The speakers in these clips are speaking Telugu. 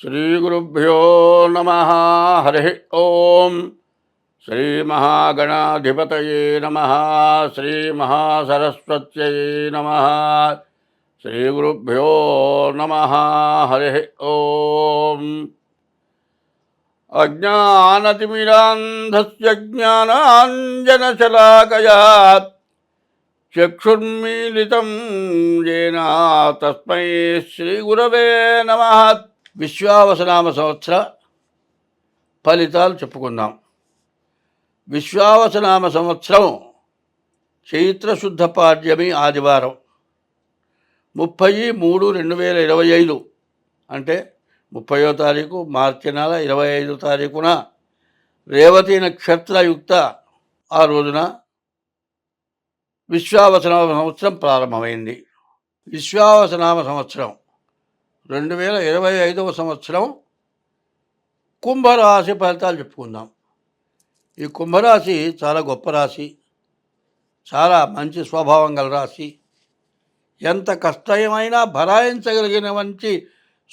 శ్రీగురుభ్యో నమ. హరి ఓం. శ్రీమహాగణాధిపతయే నమ. శ్రీమహాసరస్వత్యై నమ. శ్రీగురుభ్యో నమ. హరి ఓం. అజ్ఞానతిమిరాంధస్య జ్ఞానాంజనశలాకయా చక్షుర్మీలితం येन తస్మై శ్రీగురవే నమః. విశ్వావసనామ సంవత్సర ఫలితాలు చెప్పుకుందాం. విశ్వావసనామ సంవత్సరం చైత్రశుద్ధ పాడ్యమి ఆదివారం 30/3/2025 అంటే 30వ తారీఖు మార్చి నెల 25వ తారీఖున రేవతి నక్షత్రయుక్త ఆ రోజున విశ్వావసనామ సంవత్సరం ప్రారంభమైంది. విశ్వావసనామ సంవత్సరం 2025వ సంవత్సరం కుంభరాశి ఫలితాలు చెప్పుకుందాం. ఈ కుంభరాశి చాలా గొప్ప రాశి, చాలా మంచి స్వభావం గల రాశి, ఎంత కష్టమైనా భరాయించగలిగిన మంచి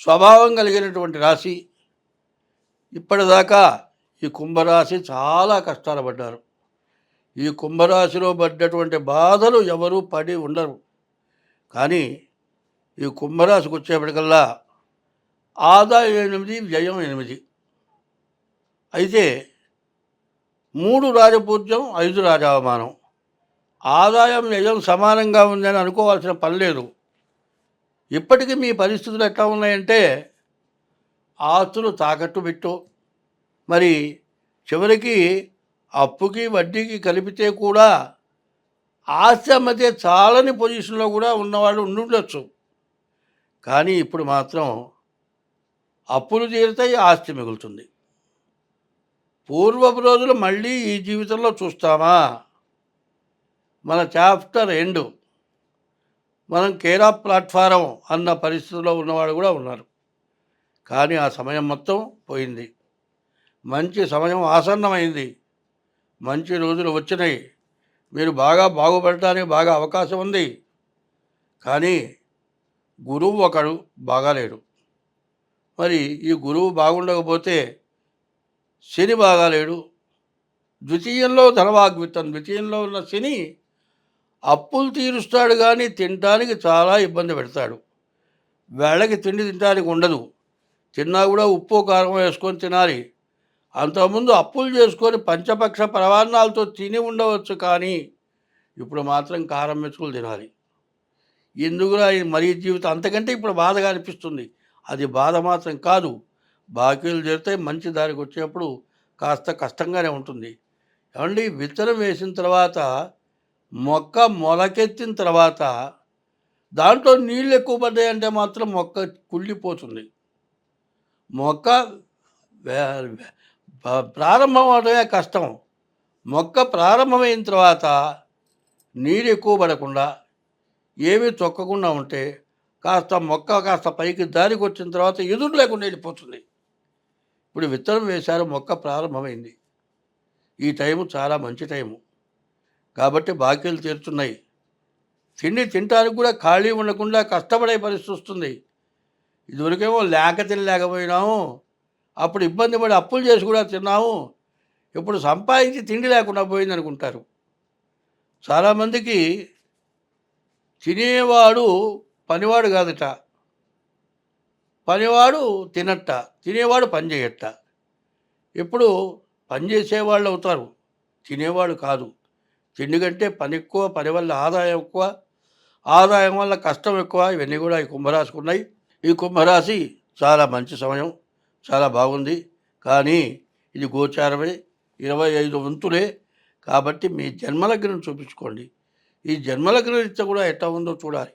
స్వభావం కలిగినటువంటి రాశి. ఇప్పటిదాకా ఈ కుంభరాశి చాలా కష్టాలు పడ్డారు. ఈ కుంభరాశిలో పడ్డటువంటి బాధలు ఎవరూ పడి ఉండరు. కానీ ఈ కుంభరాశికి వచ్చేప్పటికల్లా ఆదాయం 8, వ్యయం 8. అయితే 3 రాజపూజ్యం, 5 రాజావమానం. ఆదాయం వ్యయం సమానంగా ఉందని అనుకోవాల్సిన పని లేదు. ఇప్పటికీ మీ పరిస్థితులు ఎట్లా ఉన్నాయంటే ఆస్తులు తాకట్టు పెట్టు, మరి చివరికి అప్పుకి వడ్డీకి కలిపితే కూడా ఆస్తి అమ్మతే చాలని పొజిషన్లో కూడా ఉన్నవాళ్ళు ఉండుండొచ్చు. కానీ ఇప్పుడు మాత్రం అప్పులు తీరుతాయి, ఆస్తి మిగులుతుంది. పూర్వపు రోజులు మళ్ళీ ఈ జీవితంలో చూస్తామా? మన చాప్టర్ ఎండ్, మనం కేర్ ఆఫ్ ప్లాట్ఫారం అన్న పరిస్థితిలో ఉన్నవాడు కూడా ఉన్నారు. కానీ ఆ సమయం మొత్తం పోయింది. మంచి సమయం ఆసన్నమైంది. మంచి రోజులు వచ్చినాయి. మీరు బాగా బాగుపడటానికి బాగా అవకాశం ఉంది. కానీ గురువు ఒకడు బాగాలేడు. మరి ఈ గురువు బాగుండకపోతే శని బాగాలేడు. ద్వితీయంలో ధనవాగ్విత్తం, ద్వితీయంలో ఉన్న శని అప్పులు తీరుస్తాడు కానీ తినడానికి చాలా ఇబ్బంది పెడతాడు. వేళకి తిండి తినడానికి ఉండదు. తిన్నా కూడా ఉప్పు కారం వేసుకొని తినాలి. అంతకుముందు అప్పులు చేసుకొని పంచపక్ష ప్రవాణాలతో తిని ఉండవచ్చు. కానీ ఇప్పుడు మాత్రం కారం మెతుకులు తినాలి. ఎందుకురా మరీ జీవితం అంతకంటే ఇప్పుడు బాధగా అనిపిస్తుంది. అది బాధ మాత్రం కాదు. బాకీలు చేరితే మంచి దారికి వచ్చేప్పుడు కాస్త కష్టంగానే ఉంటుంది. ఏమండి, విత్తనం వేసిన తర్వాత మొక్క మొలకెత్తిన తర్వాత దాంట్లో నీళ్ళు ఎక్కువ పడ్డాయంటే మాత్రం మొక్క కుళ్ళిపోతుంది. మొక్క ప్రారంభం అవడమే కష్టం. మొక్క ప్రారంభమైన తర్వాత నీరు ఎక్కువ పడకుండా ఏమీ తొక్కకుండా ఉంటే మొక్క కాస్త పైకి దారికి వచ్చిన తర్వాత ఎదురు లేకుండా వెళ్ళిపోతుంది. ఇప్పుడు విత్తనం వేశారు, మొక్క ప్రారంభమైంది. ఈ టైము చాలా మంచి టైము. కాబట్టి బాకీలు తీరుతున్నాయి. తిండి తినడానికి కూడా ఖాళీ ఉండకుండా కష్టపడే పరిస్థితి వస్తుంది. ఇదివరకేమో తినలేకపోయినాము, అప్పుడు ఇబ్బంది పడి అప్పులు చేసి కూడా తిన్నాము. ఇప్పుడు సంపాదించి తిండి లేకుండా పోయింది అనుకుంటారు. చాలామందికి తినేవాడు పనివాడు కాదట, పనివాడు తినట్ట, తినేవాడు పని చేయట్ట. ఎప్పుడు పనిచేసేవాళ్ళు అవుతారు, తినేవాడు కాదు. తిండి కంటే పని ఎక్కువ, పని వల్ల ఆదాయం ఎక్కువ, ఆదాయం వల్ల కష్టం ఎక్కువ. ఇవన్నీ కూడా ఈ కుంభరాశికి ఉన్నాయి. ఈ కుంభరాశి చాలా మంచి సమయం, చాలా బాగుంది. కానీ ఇది గోచారమే, 25 వంతులే. కాబట్టి మీ జన్మలగ్నం చూపించుకోండి. ఈ జన్మలగ్న రీత్యా కూడా ఎట్లా ఉందో చూడాలి.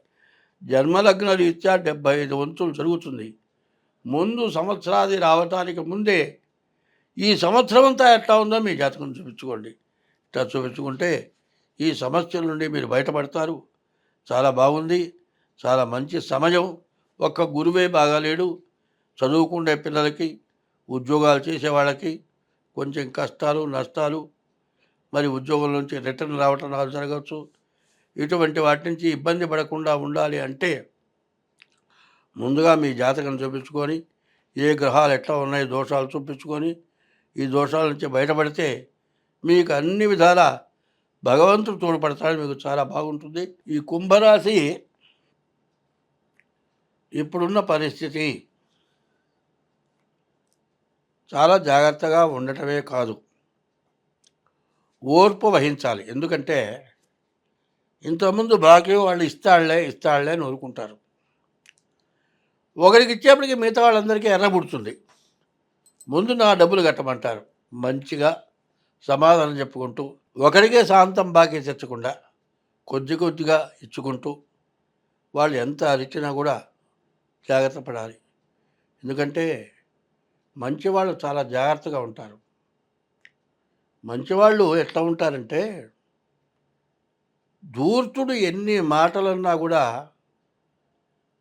జన్మలగ్న రీత్యా 75 వంతులు జరుగుతుంది. ముందు సంవత్సరాది రావటానికి ముందే ఈ సంవత్సరం అంతా ఎట్లా ఉందో మీ జాతకం చూపించుకోండి. ఇట్లా చూపించుకుంటే ఈ సమస్యల నుండి మీరు బయటపడతారు. చాలా బాగుంది, చాలా మంచి సమయం. ఒక్క గురువే బాగాలేడు. చదువుకునే పిల్లలకి, ఉద్యోగాలు చేసేవాళ్ళకి కొంచెం కష్టాలు నష్టాలు, మరి ఉద్యోగం నుంచి రిటర్న్ రావటం జరగవచ్చు. ఇటువంటి వాటి నుంచి ఇబ్బంది పడకుండా ఉండాలి అంటే ముందుగా మీ జాతకం చూపించుకొని ఏ గ్రహాలు ఎట్లా ఉన్నాయి దోషాలు చూపించుకొని ఈ దోషాల నుంచి బయటపడితే మీకు అన్ని విధాల భగవంతుడు తోడ్పడతాడు, మీకు చాలా బాగుంటుంది. ఈ కుంభరాశి ఇప్పుడున్న పరిస్థితి చాలా జాగ్రత్తగా ఉండటమే కాదు, ఓర్పు వహించాలి. ఎందుకంటే ఇంతకుముందు బాకీ వాళ్ళు ఇస్తాళ్లే ఇస్తాళ్లే అని ఊరుకుంటారు. ఒకరికి ఇచ్చేప్పటికి మిగతా వాళ్ళందరికీ ఎర్రబుడుతుంది. ముందు నా డబ్బులు కట్టమంటారు. మంచిగా సమాధానం చెప్పుకుంటూ ఒకరికే శాంతం బాకీ తెచ్చకుండా కొద్ది కొద్దిగా ఇచ్చుకుంటూ వాళ్ళు ఎంత అరిచినా కూడా జాగ్రత్త పడాలి. ఎందుకంటే మంచివాళ్ళు చాలా జాగ్రత్తగా ఉంటారు. మంచివాళ్ళు ఎట్లా ఉంటారంటే ధూర్తుడు ఎన్ని మాటలన్నా కూడా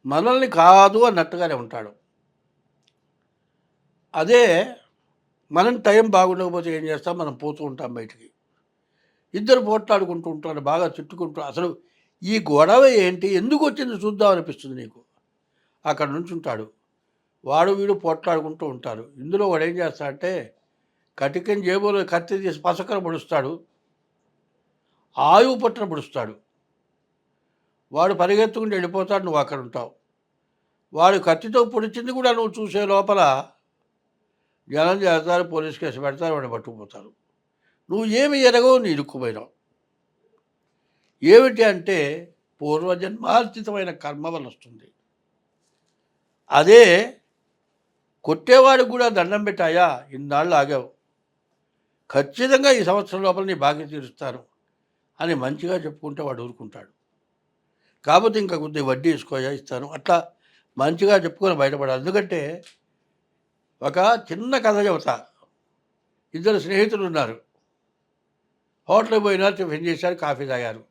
మనల్ని కాదు అన్నట్టుగానే ఉంటాడు. అదే మనం టైం బాగుండకపోతే ఏం చేస్తాం, మనం పోతూ ఉంటాం బయటికి. ఇద్దరు పోట్లాడుకుంటూ ఉంటారు, బాగా చుట్టుకుంటూ. అసలు ఈ గొడవ ఏంటి, ఎందుకు వచ్చింది చూద్దాం అనిపిస్తుంది నీకు. అక్కడ నుంచి ఉంటాడు, వాడు వీడు పోట్లాడుకుంటూ ఉంటారు. ఇందులో వాడు ఏం చేస్తాడంటే కటికని జేబులో కత్తి తీసి పసకర పొడుస్తాడు, ఆయువు పట్టున పొడుస్తాడు. వాడు పరిగెత్తుకుంటూ వెళ్ళిపోతాడు, నువ్వు అక్కడ ఉంటావు. వాడు కత్తితో పొడిచింది కూడా నువ్వు చూసే లోపల జనం చేస్తారు, పోలీస్ కేసు పెడతారు, వాడిని పట్టుకుపోతారు. నువ్వు ఏమి ఎరగవు, నీ ఇరుక్కుపోయినావు. ఏమిటి అంటే పూర్వజన్మార్జితమైన కర్మ వల్ల వస్తుంది. అదే కొట్టేవాడికి కూడా దండం పెట్టాయా, ఇన్నాళ్ళు ఆగావు, ఖచ్చితంగా ఈ సంవత్సరం లోపల నీ బాకీ తీరుస్తాను అని మంచిగా చెప్పుకుంటే వాడు ఊరుకుంటాడు. కాకపోతే ఇంకా కొద్దిగా వడ్డీ ఇసుకోయా ఇస్తాను, అట్లా మంచిగా చెప్పుకొని బయటపడాలి. ఎందుకంటే ఒక చిన్న కథ చెబుతా. ఇద్దరు స్నేహితులు ఉన్నారు. హోటల్కి పోయినారు, టిఫిన్ చేశారు, కాఫీ తాగారు.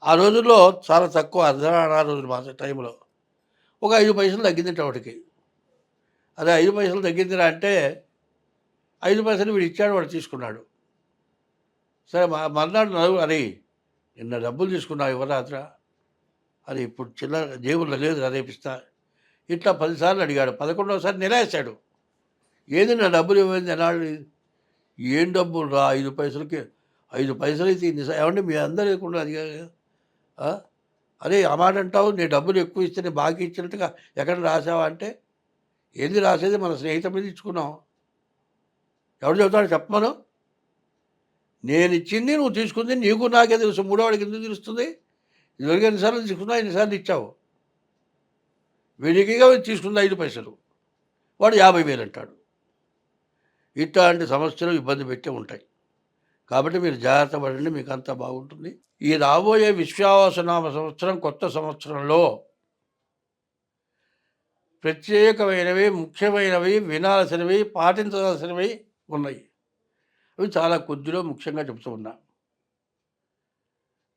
ఆ రోజుల్లో చాలా తక్కువ, అర్ధనానా రోజులు మాత్రం టైంలో ఒక 5 పైసలు తగ్గిందిట ఒకటికి. అదే 5 పైసలు తగ్గిందిరా అంటే 5 పైసలు వీడు ఇచ్చాడు, వాడు తీసుకున్నాడు. సరే మర్నాడు నలుగురు, అరే నిన్న డబ్బులు తీసుకున్నావు ఇవ్వరాత్రా, అది ఇప్పుడు చిన్న జేబుల్లో లేదు, రేపిస్తా. ఇట్లా 10 సార్లు అడిగాడు. 11వసారి నిరాశాడు. ఏది నా డబ్బులు ఇవ్వండి అన్నాడు. ఏం డబ్బులు రా, 5 పైసలకి 5 పైసలు అయితే ఇన్ని ఏమంటే మీ అందరూ లేకుండా అది అరే ఆ మాట అంటావు, నీ డబ్బులు ఎక్కువ ఇస్తే నేను బాకీ ఇచ్చినట్టుగా ఎక్కడ రాసావా అంటే, ఏంది రాసేది, మన స్నేహితం మీద ఇచ్చుకున్నాం. ఎవడు చెబుతాడు చెప్పమను. నేను ఇచ్చింది నువ్వు తీసుకుంది నీకు నాకే తెలుసు, మూడోవాడికి ఎందుకు తెలుస్తుంది? ఇదివరకు ఎన్నిసార్లు తీసుకున్నా, ఎన్నిసార్లు ఇచ్చావు. వీడికిగా తీసుకుంది 5 పైసలు, వాడు 50,000 అంటాడు. ఇట్లాంటి సమస్యలు ఇబ్బంది పెట్టే ఉంటాయి. కాబట్టి మీరు జాగ్రత్త పడండి, మీకు అంతా బాగుంటుంది. ఈ రాబోయే విశ్వావసనామ సంవత్సరం, కొత్త సంవత్సరంలో ప్రత్యేకమైనవి, ముఖ్యమైనవి, వినాల్సినవి, పాటించాల్సినవి ఉన్నాయి. అవి చాలా కొద్దిలో ముఖ్యంగా చెబుతూ ఉన్నా.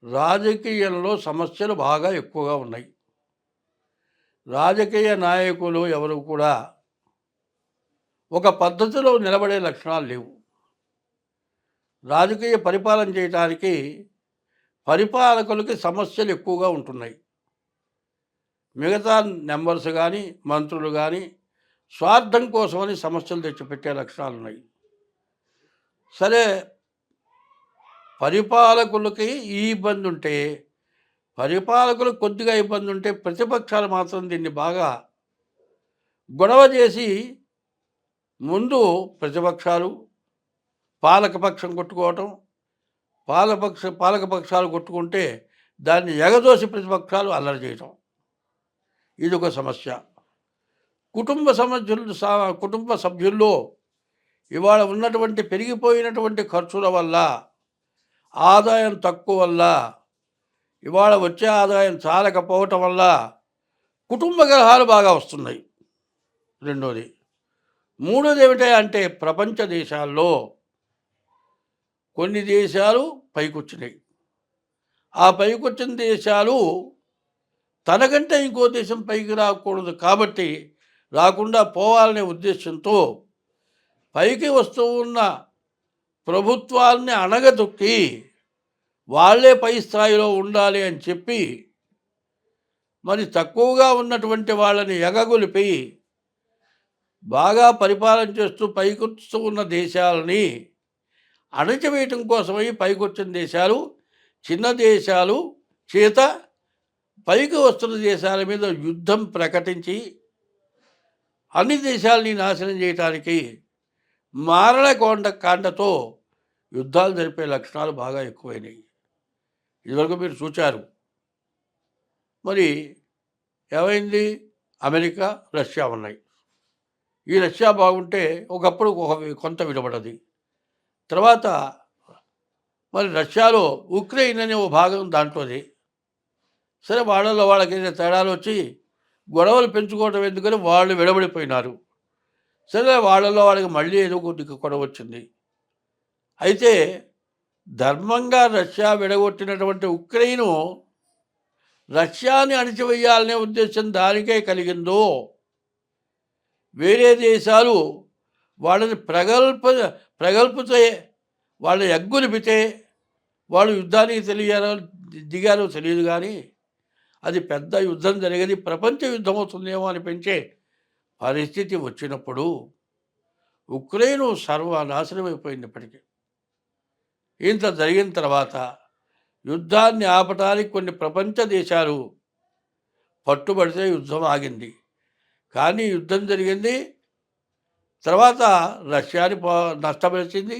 రాజకీయంలో సమస్యలు బాగా ఎక్కువగా ఉన్నాయి. రాజకీయ నాయకులు ఎవరు కూడా ఒక పద్ధతిలో నిలబడే లక్షణాలు లేవు. రాజకీయ పరిపాలన చేయడానికి పరిపాలకులకి సమస్యలు ఎక్కువగా ఉంటున్నాయి. మిగతా మెంబర్స్ కానీ మంత్రులు కానీ స్వార్థం కోసమని సమస్యలు తెచ్చిపెట్టే లక్షణాలు ఉన్నాయి. సరే, పరిపాలకులకి ఈ ఇబ్బంది ఉంటే, పరిపాలకులకు కొద్దిగా ఇబ్బంది ఉంటే, ప్రతిపక్షాలు మాత్రం దీన్ని బాగా గొడవ చేసి ముందు ప్రతిపక్షాలు పాలకపక్షం కొట్టుకోవటం, పాలకపక్షాలు కొట్టుకుంటే దాన్ని ఎగదోసి ప్రతిపక్షాలు అల్లరి చేయటం, ఇది ఒక సమస్య. కుటుంబ సభ్యుల్లో ఇవాళ ఉన్నటువంటి పెరిగిపోయినటువంటి ఖర్చుల వల్ల, ఆదాయం తక్కువ వల్ల, ఇవాళ వచ్చే ఆదాయం చాలకపోవటం వల్ల కుటుంబ కలహాలు బాగా వస్తున్నాయి. రెండోది. మూడోది ఏమిటంటే అంటే ప్రపంచ దేశాల్లో కొన్ని దేశాలు పైకొచ్చినాయి. ఆ పైకొచ్చిన దేశాలు తనకంటే ఇంకో దేశం పైకి రాకూడదు కాబట్టి, రాకుండా పోవాలనే ఉద్దేశంతో పైకి వస్తూ ఉన్న ప్రభుత్వాల్ని అణగదొక్కి వాళ్ళే పై స్థాయిలో ఉండాలి అని చెప్పి, మరి తక్కువగా ఉన్నటువంటి వాళ్ళని ఎగగొలిపి బాగా పరిపాలన చేస్తూ పైకొస్తూ ఉన్న దేశాలని అణచివేయటం కోసమై పైకొచ్చిన దేశాలు, చిన్న దేశాలు చేత పైకి వస్తున్న దేశాల మీద యుద్ధం ప్రకటించి అన్ని దేశాలని నాశనం చేయటానికి కాండతో యుద్ధాలు జరిపే లక్షణాలు బాగా ఎక్కువైనాయి. ఇదివరకు మీరు చూచారు. మరి ఏమైంది? అమెరికా, రష్యా ఉన్నాయి. ఈ రష్యా బాగుంటే ఒకప్పుడు కొంత విడబడది. తర్వాత మరి రష్యాలో ఉక్రెయిన్ అనే ఓ భాగం దాంట్లోది. సరే, వాళ్ళలో వాళ్ళకి తేడాలు వచ్చి గొడవలు పెంచుకోవడం ఎందుకని వాళ్ళు విడబడిపోయినారు. సరే, వాళ్ళలో వాళ్ళకి మళ్ళీ ఏదో కొద్దిగా గొడవ వచ్చింది. అయితే ధర్మంగా రష్యా విడగొట్టినటువంటి ఉక్రెయిను రష్యాని అణిచివేయాలనే ఉద్దేశం దానికే కలిగిందో, వేరే దేశాలు వాళ్ళని ప్రగల్పుతే వాళ్ళ ఎగ్గులిపితే వాళ్ళు యుద్ధానికి దిగారో తెలియదు, కానీ అది పెద్ద యుద్ధం జరిగేది, ప్రపంచ యుద్ధం అవుతుందేమో అనిపించే పరిస్థితి వచ్చినప్పుడు ఉక్రెయిన్ సర్వనాశనం అయిపోయింది. ఇప్పటికీ ఇంత జరిగిన తర్వాత యుద్ధాన్ని ఆపటానికి కొన్ని ప్రపంచ దేశాలు పట్టుబడితే యుద్ధం ఆగింది. కానీ యుద్ధం జరిగింది, తర్వాత రష్యాని నష్టపరిచింది,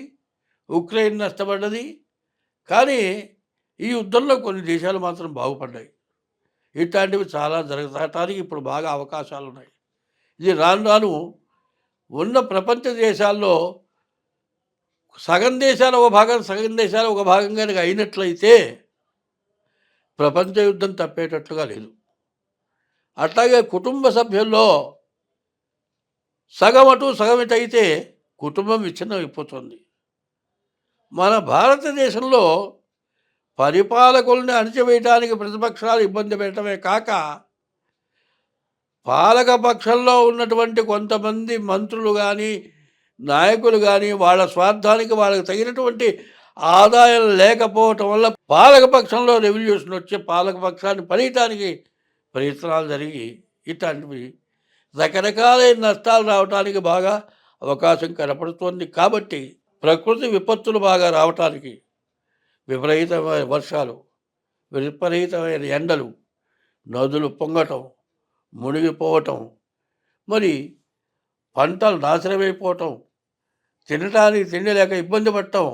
ఉక్రెయిన్ నష్టపడ్డది. కానీ ఈ యుద్ధంలో కొన్ని దేశాలు మాత్రం బాగుపడ్డాయి. ఇట్లాంటివి చాలా జరగటానికి ఇప్పుడు బాగా అవకాశాలు ఉన్నాయి. ఇది రాను రాను ఉన్న ప్రపంచ దేశాల్లో సగం దేశాలు ఒక భాగం, సగం దేశాలు ఒక భాగం కనుక అయినట్లయితే ప్రపంచ యుద్ధం తప్పేటట్లుగా లేదు. అట్లాగే కుటుంబ సభ్యుల్లో సగం అటు సగం ఇటు అయితే కుటుంబం విచ్ఛిన్నం అయిపోతుంది. మన భారతదేశంలో పరిపాలకుల్ని అణచివేయటానికి ప్రతిపక్షాలు ఇబ్బంది పెట్టడమే కాక, పాలకపక్షంలో ఉన్నటువంటి కొంతమంది మంత్రులు కానీ నాయకులు కానీ వాళ్ళ స్వార్థానికి వాళ్ళకి తగినటువంటి ఆదాయం లేకపోవటం వల్ల పాలకపక్షంలో రెవల్యూషన్ వచ్చి పాలకపక్షాన్ని పనియటానికి ప్రయత్నాలు జరిగి ఇట్లాంటివి రకరకాలైన నష్టాలు రావడానికి బాగా అవకాశం కనపడుతోంది. కాబట్టి ప్రకృతి విపత్తులు బాగా రావటానికి, విపరీతమైన వర్షాలు, విపరీతమైన ఎండలు, నదులు పొంగటం, మునిగిపోవటం, మరి పంటలు నాశనమైపోవటం, తినటానికి తిండి లేక ఇబ్బంది పడటం,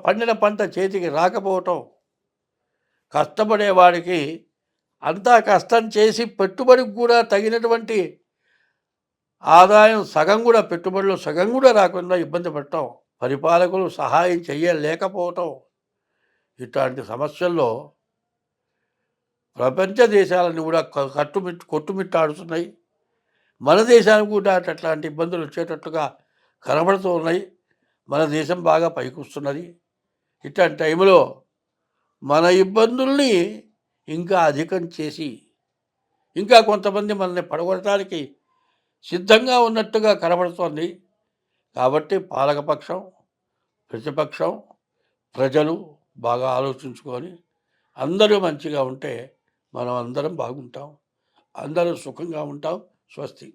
పండిన పంట చేతికి రాకపోవటం, కష్టపడేవాడికి అంతా కష్టం చేసి పెట్టుబడికి కూడా తగినటువంటి ఆదాయం పెట్టుబడిలో సగం కూడా రాకుండా ఇబ్బంది పడటం, పరిపాలకులు సహాయం చేయలేకపోవటం, ఇట్లాంటి సమస్యల్లో ప్రపంచ దేశాలను కూడా కొట్టుమిట్టాడుతున్నాయి. మన దేశానికి కూడా అట్లాంటి ఇబ్బందులు వచ్చేటట్లుగా కనబడుతూ ఉన్నాయి. మన దేశం బాగా పైకి వస్తున్నది. ఇట్లాంటి టైంలో మన ఇబ్బందుల్ని ఇంకా అధికం చేసి ఇంకా కొంతమంది మనల్ని పడగొట్టడానికి సిద్ధంగా ఉన్నట్టుగా కనబడుతోంది. కాబట్టి పాలకపక్షం, ప్రతిపక్షం, ప్రజలు బాగా ఆలోచించుకొని అందరూ మంచిగా ఉంటే మనం అందరం బాగుంటాం, అందరూ సుఖంగా ఉంటాం. స్వస్తి.